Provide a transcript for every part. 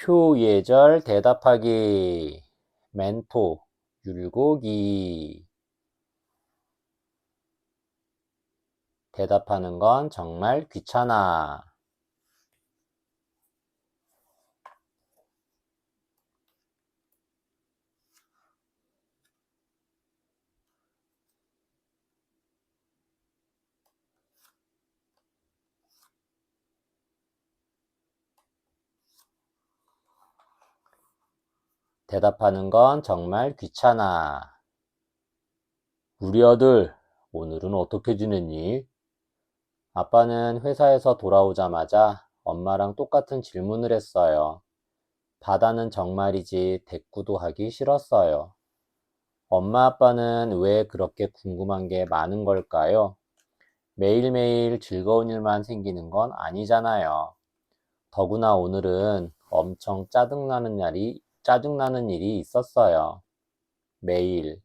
효예절 대답하기. 멘토, 율곡이. 대답하는 건 정말 귀찮아. 대답하는 건 정말 귀찮아. 우리 아들, 오늘은 어떻게 지냈니? 아빠는 회사에서 돌아오자마자 엄마랑 똑같은 질문을 했어요. 바다는 정말이지 대꾸도 하기 싫었어요. 엄마 아빠는 왜 그렇게 궁금한 게 많은 걸까요? 매일매일 즐거운 일만 생기는 건 아니잖아요. 더구나 오늘은 엄청 짜증나는 일이 있었어요. 매일,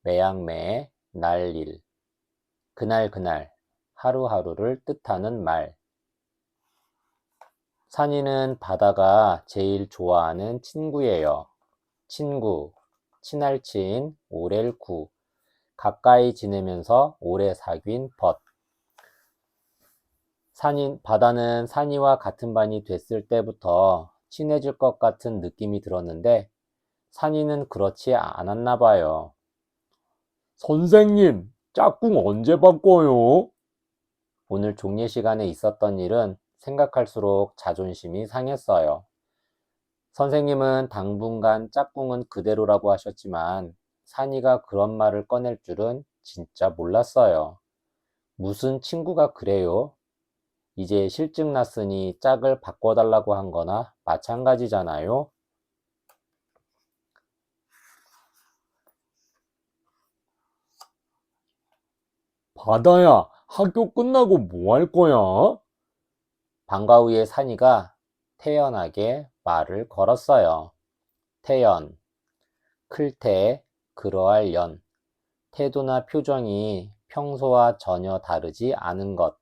매양매, 날일, 그날, 하루하루를 뜻하는 말. 산이는 바다가 제일 좋아하는 친구예요. 친구, 친할 친, 오렐 구, 가까이 지내면서 오래 사귄 벗. 바다는 산이와 같은 반이 됐을 때부터 친해질 것 같은 느낌이 들었는데 산이는 그렇지 않았나 봐요. 선생님, 짝꿍 언제 바꿔요? 오늘 종례 시간에 있었던 일은 생각할수록 자존심이 상했어요. 선생님은 당분간 짝꿍은 그대로라고 하셨지만 산이가 그런 말을 꺼낼 줄은 진짜 몰랐어요. 무슨 친구가 그래요? 이제 실증 났으니 짝을 바꿔달라고 한 거나 마찬가지잖아요? 바다야, 학교 끝나고 뭐 할 거야? 방과 후에 산이가 태연하게 말을 걸었어요. 태연, 클테, 그러할 연. 태도나 표정이 평소와 전혀 다르지 않은 것.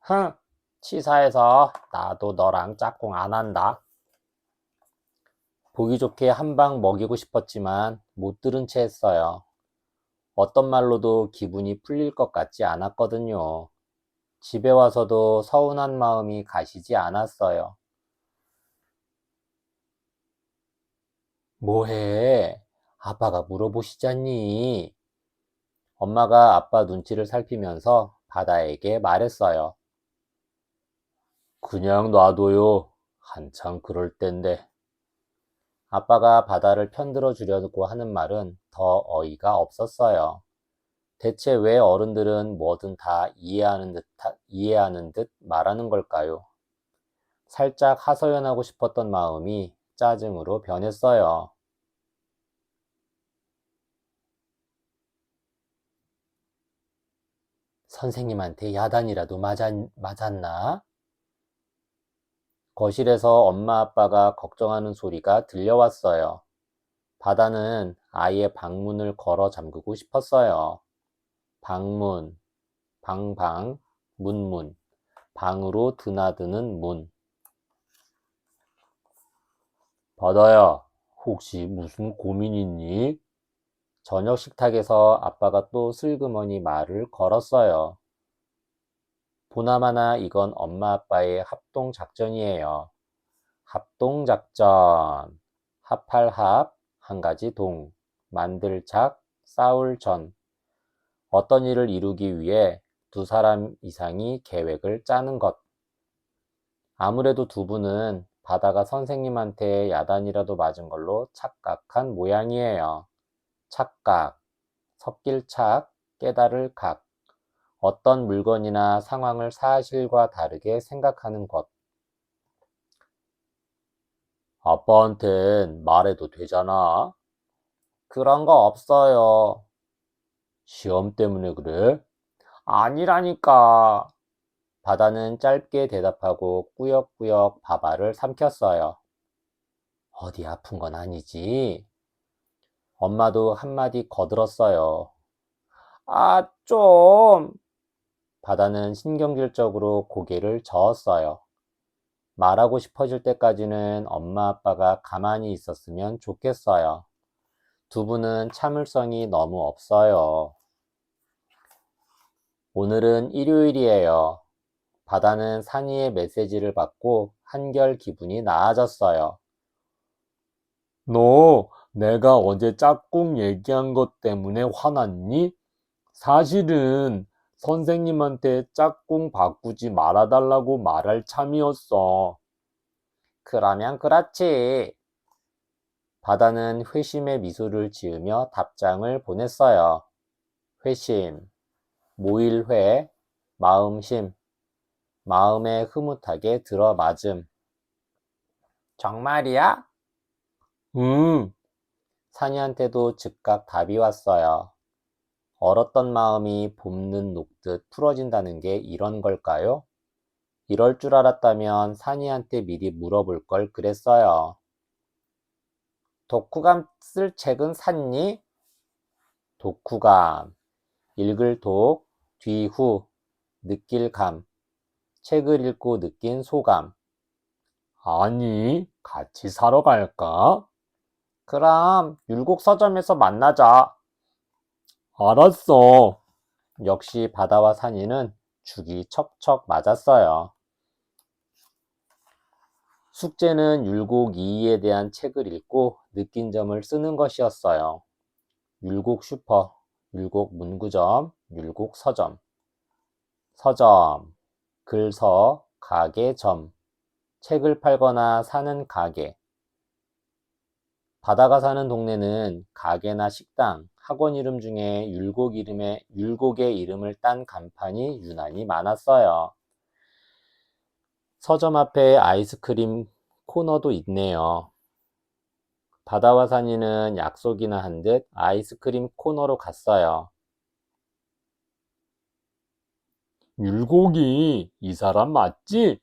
흥, 치사해서 나도 너랑 짝꿍 안 한다. 보기 좋게 한 방 먹이고 싶었지만 못 들은 채 했어요. 어떤 말로도 기분이 풀릴 것 같지 않았거든요. 집에 와서도 서운한 마음이 가시지 않았어요. 뭐해? 아빠가 물어보시잖니. 엄마가 아빠 눈치를 살피면서 바다에게 말했어요. 그냥 놔둬요. 한참 그럴 땐데. 아빠가 바다를 편들어 주려고 하는 말은 더 어이가 없었어요. 대체 왜 어른들은 뭐든 다 이해하는 듯 말하는 걸까요? 살짝 하소연하고 싶었던 마음이 짜증으로 변했어요. 선생님한테 야단이라도 맞았나? 거실에서 엄마 아빠가 걱정하는 소리가 들려왔어요. 바다는 아예 방문을 걸어 잠그고 싶었어요. 방문, 방방, 문문, 방으로 드나드는 문. 바다야, 혹시 무슨 고민 있니? 저녁 식탁에서 아빠가 또 슬그머니 말을 걸었어요. 보나마나 이건 엄마 아빠의 합동 작전이에요. 합동 작전. 합할 합, 한 가지 동. 만들 작, 싸울 전. 어떤 일을 이루기 위해 두 사람 이상이 계획을 짜는 것. 아무래도 두 분은 바다가 선생님한테 야단이라도 맞은 걸로 착각한 모양이에요. 착각, 섞일 착, 깨달을 각. 어떤 물건이나 상황을 사실과 다르게 생각하는 것. 아빠한텐 말해도 되잖아. 그런 거 없어요. 시험 때문에 그래? 아니라니까. 바다는 짧게 대답하고 꾸역꾸역 밥알을 삼켰어요. 어디 아픈 건 아니지? 엄마도 한마디 거들었어요. 아, 좀. 바다는 신경질적으로 고개를 저었어요. 말하고 싶어질 때까지는 엄마 아빠가 가만히 있었으면 좋겠어요. 두 분은 참을성이 너무 없어요. 오늘은 일요일이에요. 바다는 산이의 메시지를 받고 한결 기분이 나아졌어요. 너 내가 어제 짝꿍 얘기한 것 때문에 화났니? 사실은 선생님한테 짝꿍 바꾸지 말아달라고 말할 참이었어. 그러면 그렇지. 바다는 회심의 미소를 지으며 답장을 보냈어요. 회심, 모일회, 마음심, 마음에 흐뭇하게 들어맞음. 정말이야? 산이한테도 즉각 답이 왔어요. 얼었던 마음이 봄는 녹듯 풀어진다는 게 이런 걸까요? 이럴 줄 알았다면 산이한테 미리 물어볼 걸 그랬어요. 독후감 쓸 책은 샀니? 독후감, 읽을 독, 뒤후, 느낄 감, 책을 읽고 느낀 소감. 아니, 같이 사러 갈까? 그럼 율곡 서점에서 만나자. 알았어. 역시 바다와 산이는 죽이 척척 맞았어요. 숙제는 율곡 이의에 대한 책을 읽고 느낀 점을 쓰는 것이었어요. 율곡 슈퍼, 율곡 문구점, 율곡 서점. 서점, 글서, 가게, 점. 책을 팔거나 사는 가게. 바다가 사는 동네는 가게나 식당, 학원 이름 중에 율곡의 이름을 딴 간판이 유난히 많았어요. 서점 앞에 아이스크림 코너도 있네요. 바다와 산이는 약속이나 한 듯 아이스크림 코너로 갔어요. 율곡이 이 사람 맞지?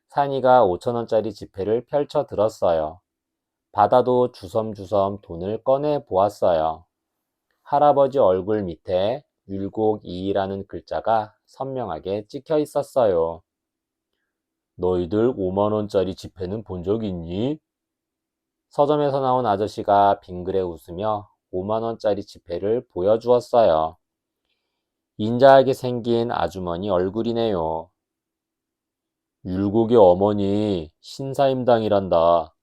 산이가 5,000원짜리 지폐를 펼쳐 들었어요. 바다도 주섬주섬 돈을 꺼내 보았어요. 할아버지 얼굴 밑에 율곡이라는 글자가 선명하게 찍혀 있었어요. 너희들 5만원짜리 지폐는 본 적 있니? 서점에서 나온 아저씨가 빙그레 웃으며 5만원짜리 지폐를 보여주었어요. 인자하게 생긴 아주머니 얼굴이네요. 율곡의 어머니 신사임당이란다.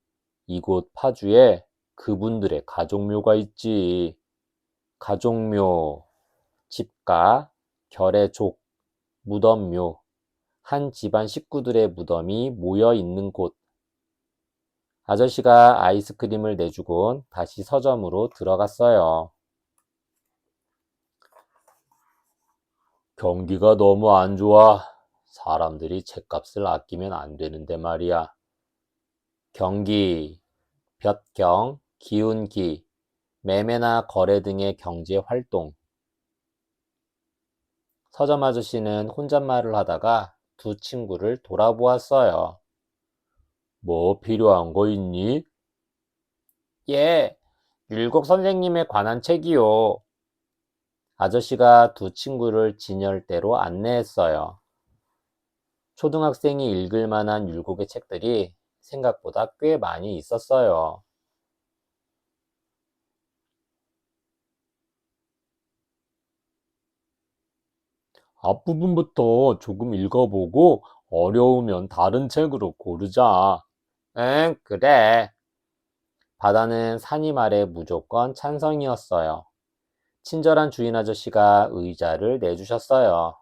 이곳 파주에 그분들의 가족묘가 있지. 가족묘, 집가, 결의족, 무덤묘, 한 집안 식구들의 무덤이 모여 있는 곳. 아저씨가 아이스크림을 내주곤 다시 서점으로 들어갔어요. 경기가 너무 안 좋아. 사람들이 책값을 아끼면 안 되는데 말이야. 경기, 볕경, 기운기, 매매나 거래 등의 경제 활동. 서점 아저씨는 혼잣말을 하다가 두 친구를 돌아보았어요. 뭐 필요한 거 있니? 예, 율곡 선생님에 관한 책이요. 아저씨가 두 친구를 진열대로 안내했어요. 초등학생이 읽을 만한 율곡의 책들이 생각보다 꽤 많이 있었어요. 앞부분부터 조금 읽어보고 어려우면 다른 책으로 고르자. 응, 그래. 바다는 산이 말에 무조건 찬성이었어요. 친절한 주인 아저씨가 의자를 내주셨어요.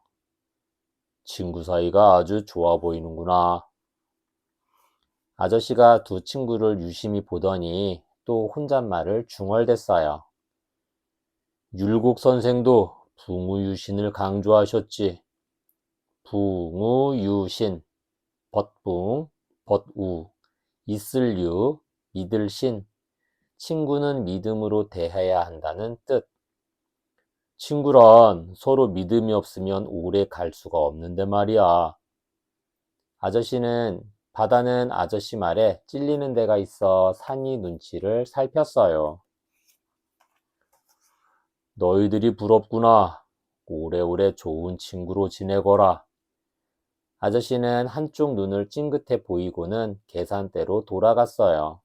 친구 사이가 아주 좋아 보이는구나. 아저씨가 두 친구를 유심히 보더니 또 혼잣말을 중얼댔어요. 율곡 선생도 붕우유신을 강조하셨지. 붕우유신, 벗붕, 벗우, 있을유, 믿을신, 친구는 믿음으로 대해야 한다는 뜻. 친구란 서로 믿음이 없으면 오래 갈 수가 없는데 말이야. 바다는 아저씨 말에 찔리는 데가 있어 산이 눈치를 살폈어요. 너희들이 부럽구나. 오래오래 좋은 친구로 지내거라. 아저씨는 한쪽 눈을 찡긋해 보이고는 계산대로 돌아갔어요.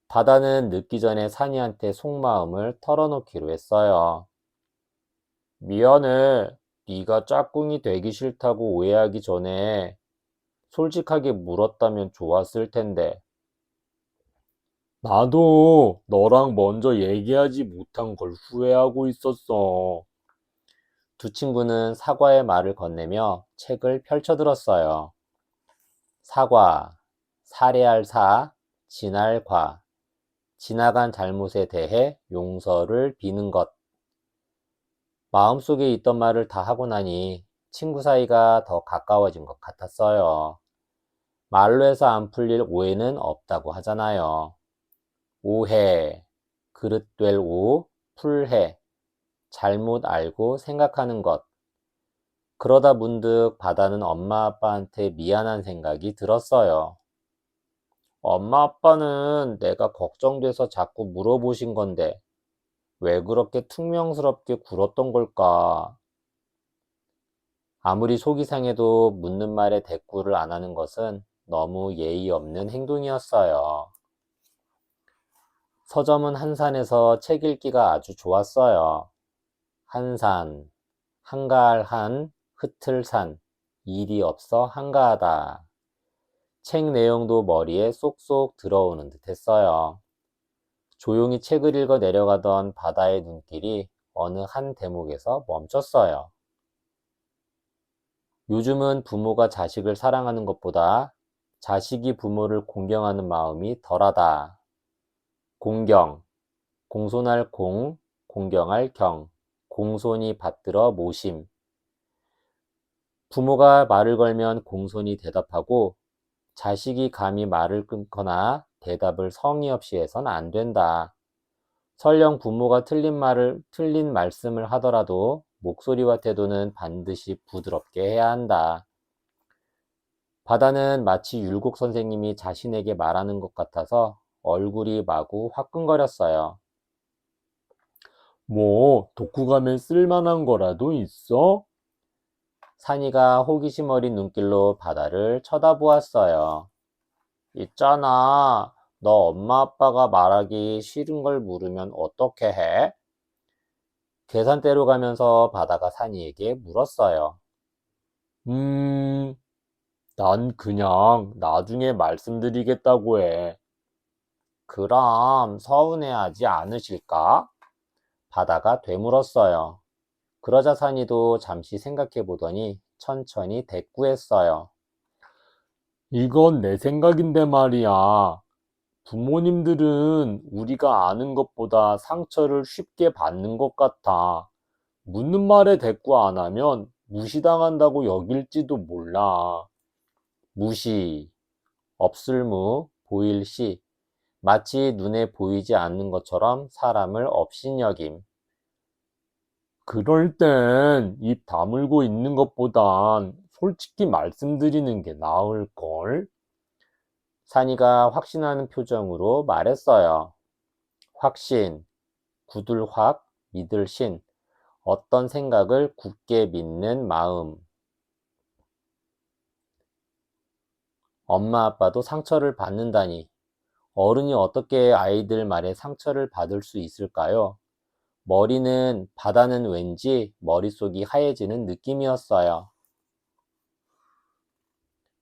바다는 늦기 전에 산이한테 속마음을 털어놓기로 했어요. 미안해. 네가 짝꿍이 되기 싫다고 오해하기 전에 솔직하게 물었다면 좋았을 텐데. 나도 너랑 먼저 얘기하지 못한 걸 후회하고 있었어. 두 친구는 사과의 말을 건네며 책을 펼쳐들었어요. 사과, 살해할 사, 지날 과, 지나간 잘못에 대해 용서를 비는 것. 마음속에 있던 말을 다 하고 나니 친구 사이가 더 가까워진 것 같았어요. 말로 해서 안 풀릴 오해는 없다고 하잖아요. 오해, 그릇될 오, 풀해, 잘못 알고 생각하는 것. 그러다 문득 바다는 엄마 아빠한테 미안한 생각이 들었어요. 엄마 아빠는 내가 걱정돼서 자꾸 물어보신 건데 왜 그렇게 퉁명스럽게 굴었던 걸까? 아무리 속이 상해도 묻는 말에 대꾸를 안 하는 것은 너무 예의 없는 행동이었어요. 서점은 한산에서 책 읽기가 아주 좋았어요. 한산, 한가할 흩틀산, 일이 없어 한가하다. 책 내용도 머리에 쏙쏙 들어오는 듯 했어요. 조용히 책을 읽어 내려가던 바다의 눈길이 어느 한 대목에서 멈췄어요. 요즘은 부모가 자식을 사랑하는 것보다 자식이 부모를 공경하는 마음이 덜하다. 공경, 공손할 공, 공경할 경, 공손히 받들어 모심. 부모가 말을 걸면 공손히 대답하고 자식이 감히 말을 끊거나 대답을 성의 없이 해선 안 된다. 설령 부모가 틀린 말씀을 하더라도 목소리와 태도는 반드시 부드럽게 해야 한다. 바다는 마치 율곡 선생님이 자신에게 말하는 것 같아서 얼굴이 마구 화끈거렸어요. 뭐, 독후감에 쓸만한 거라도 있어? 산이가 호기심 어린 눈길로 바다를 쳐다보았어요. 있잖아. 너 엄마 아빠가 말하기 싫은 걸 물으면 어떻게 해? 계산대로 가면서 바다가 산이에게 물었어요. 난 그냥 나중에 말씀드리겠다고 해. 그럼 서운해하지 않으실까? 바다가 되물었어요. 그러자 산이도 잠시 생각해 보더니 천천히 대꾸했어요. 이건 내 생각인데 말이야. 부모님들은 우리가 아는 것보다 상처를 쉽게 받는 것 같아. 묻는 말에 대꾸 안 하면 무시당한다고 여길지도 몰라. 무시, 없을무, 보일시, 마치 눈에 보이지 않는 것처럼 사람을 업신여김. 그럴 땐 입 다물고 있는 것보단 솔직히 말씀드리는 게 나을걸? 산이가 확신하는 표정으로 말했어요. 확신, 굳을 확, 믿을 신, 어떤 생각을 굳게 믿는 마음. 엄마 아빠도 상처를 받는다니. 어른이 어떻게 아이들 말에 상처를 받을 수 있을까요? 바다는 왠지 머릿속이 하얘지는 느낌이었어요.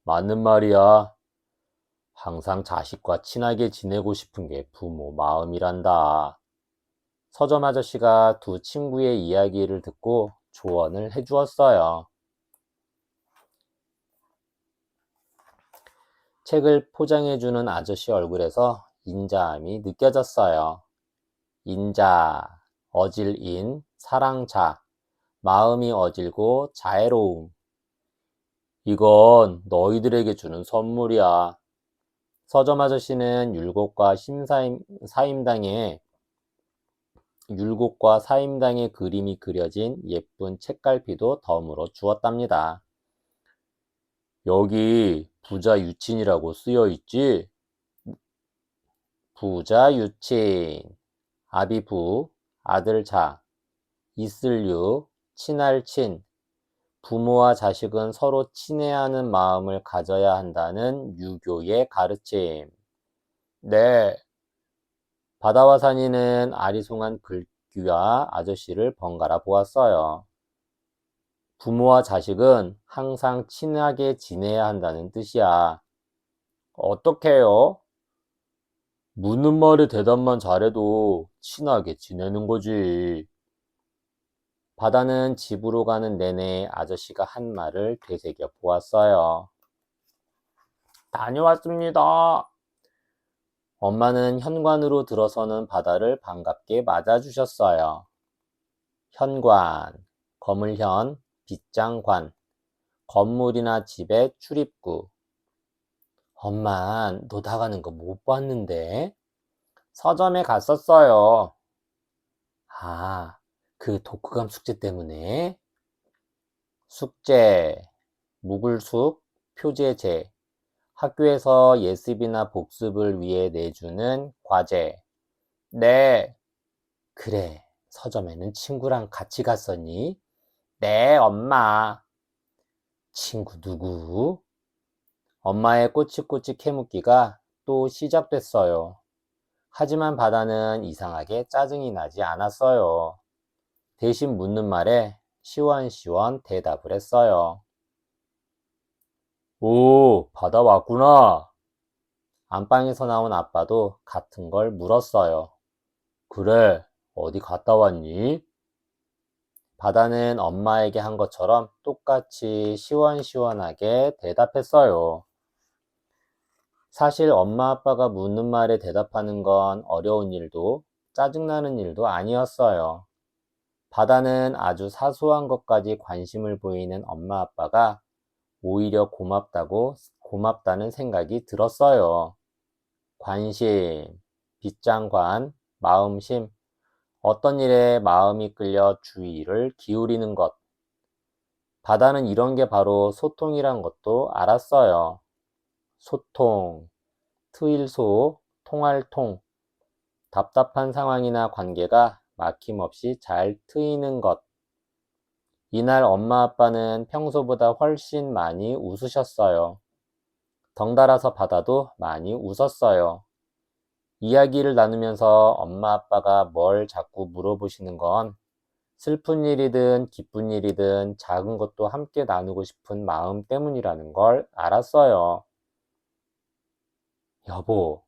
맞는 말이야. 항상 자식과 친하게 지내고 싶은 게 부모 마음이란다. 서점 아저씨가 두 친구의 이야기를 듣고 조언을 해주었어요. 책을 포장해주는 아저씨 얼굴에서 인자함이 느껴졌어요. 인자, 어질인, 사랑자, 마음이 어질고 자애로움. 이건 너희들에게 주는 선물이야. 서점 아저씨는 율곡과 사임당의 그림이 그려진 예쁜 책갈피도 덤으로 주었답니다. 여기 부자 유친이라고 쓰여 있지? 부자 유친, 아비부, 아들자, 이슬유, 친할친, 부모와 자식은 서로 친해야 하는 마음을 가져야 한다는 유교의 가르침. 네. 바다와 산이는 아리송한 글귀와 아저씨를 번갈아 보았어요. 부모와 자식은 항상 친하게 지내야 한다는 뜻이야. 어떻게요? 묻는 말에 대답만 잘해도 친하게 지내는 거지. 바다는 집으로 가는 내내 아저씨가 한 말을 되새겨 보았어요. 다녀왔습니다. 엄마는 현관으로 들어서는 바다를 반갑게 맞아주셨어요. 현관, 거물현, 빗장관, 건물이나 집의 출입구. 엄마, 너 나가는 거 못 봤는데? 서점에 갔었어요. 아, 그 독후감 숙제 때문에? 숙제, 묵을숙, 표제제, 학교에서 예습이나 복습을 위해 내주는 과제. 네. 그래, 서점에는 친구랑 같이 갔었니? 네, 엄마. 친구 누구? 엄마의 꼬치꼬치 캐묻기가 또 시작됐어요. 하지만 바다는 이상하게 짜증이 나지 않았어요. 대신 묻는 말에 시원시원 대답을 했어요. 오, 바다 왔구나. 안방에서 나온 아빠도 같은 걸 물었어요. 그래, 어디 갔다 왔니? 바다는 엄마에게 한 것처럼 똑같이 시원시원하게 대답했어요. 사실 엄마 아빠가 묻는 말에 대답하는 건 어려운 일도 짜증나는 일도 아니었어요. 바다는 아주 사소한 것까지 관심을 보이는 엄마 아빠가 오히려 고맙다는 생각이 들었어요. 관심, 빗장관, 마음심, 어떤 일에 마음이 끌려 주의를 기울이는 것. 바다는 이런 게 바로 소통이란 것도 알았어요. 소통, 트일소, 통할 통, 답답한 상황이나 관계가 막힘없이 잘 트이는 것. 이날 엄마 아빠는 평소보다 훨씬 많이 웃으셨어요. 덩달아서 바다도 많이 웃었어요. 이야기를 나누면서 엄마 아빠가 뭘 자꾸 물어보시는 건 슬픈 일이든 기쁜 일이든 작은 것도 함께 나누고 싶은 마음 때문이라는 걸 알았어요. 여보,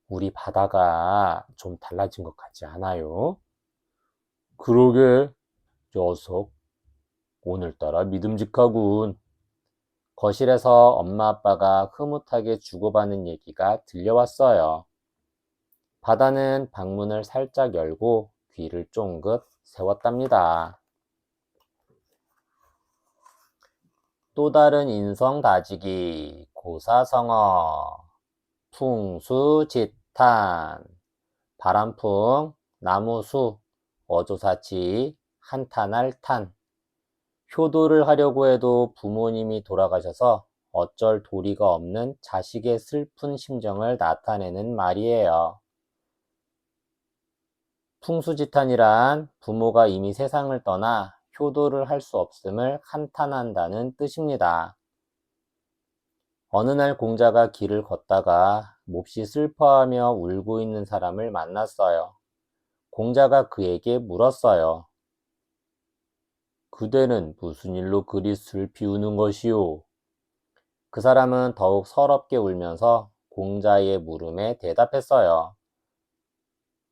우리 바다가 좀 달라진 것 같지 않아요? 그러게, 녀석. 오늘따라 믿음직하군. 거실에서 엄마 아빠가 흐뭇하게 주고받는 얘기가 들려왔어요. 바다는 방문을 살짝 열고 귀를 쫑긋 세웠답니다. 또 다른 인성 다지기, 고사성어, 풍수지탄, 바람풍, 나무수, 어조사치, 한탄할 탄. 효도를 하려고 해도 부모님이 돌아가셔서 어쩔 도리가 없는 자식의 슬픈 심정을 나타내는 말이에요. 풍수지탄이란 부모가 이미 세상을 떠나 효도를 할 수 없음을 한탄한다는 뜻입니다. 어느 날 공자가 길을 걷다가 몹시 슬퍼하며 울고 있는 사람을 만났어요. 공자가 그에게 물었어요. 그대는 무슨 일로 그리 슬피 우는 것이오? 그 사람은 더욱 서럽게 울면서 공자의 물음에 대답했어요.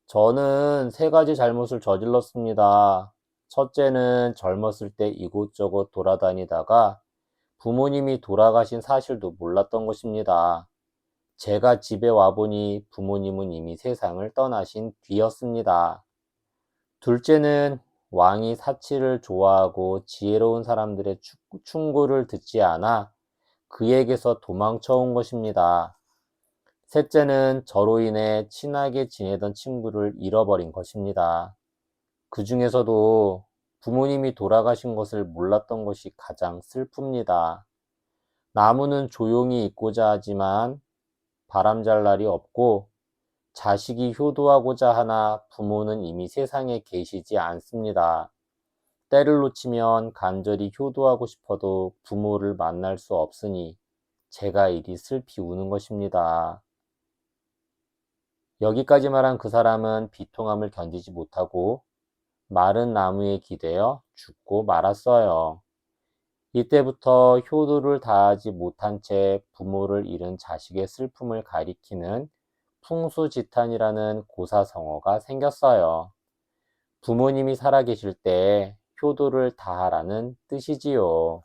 저는 세 가지 잘못을 저질렀습니다. 첫째는 젊었을 때 이곳저곳 돌아다니다가 부모님이 돌아가신 사실도 몰랐던 것입니다. 제가 집에 와보니 부모님은 이미 세상을 떠나신 뒤였습니다. 둘째는 왕이 사치를 좋아하고 지혜로운 사람들의 충고를 듣지 않아 그에게서 도망쳐 온 것입니다. 셋째는 저로 인해 친하게 지내던 친구를 잃어버린 것입니다. 그 중에서도 부모님이 돌아가신 것을 몰랐던 것이 가장 슬픕니다. 나무는 조용히 있고자 하지만 바람잘 날이 없고 자식이 효도하고자 하나 부모는 이미 세상에 계시지 않습니다. 때를 놓치면 간절히 효도하고 싶어도 부모를 만날 수 없으니 제가 이리 슬피 우는 것입니다. 여기까지 말한 그 사람은 비통함을 견디지 못하고 마른 나무에 기대어 죽고 말았어요. 이때부터 효도를 다하지 못한 채 부모를 잃은 자식의 슬픔을 가리키는 풍수지탄이라는 고사성어가 생겼어요. 부모님이 살아계실 때 효도를 다하라는 뜻이지요.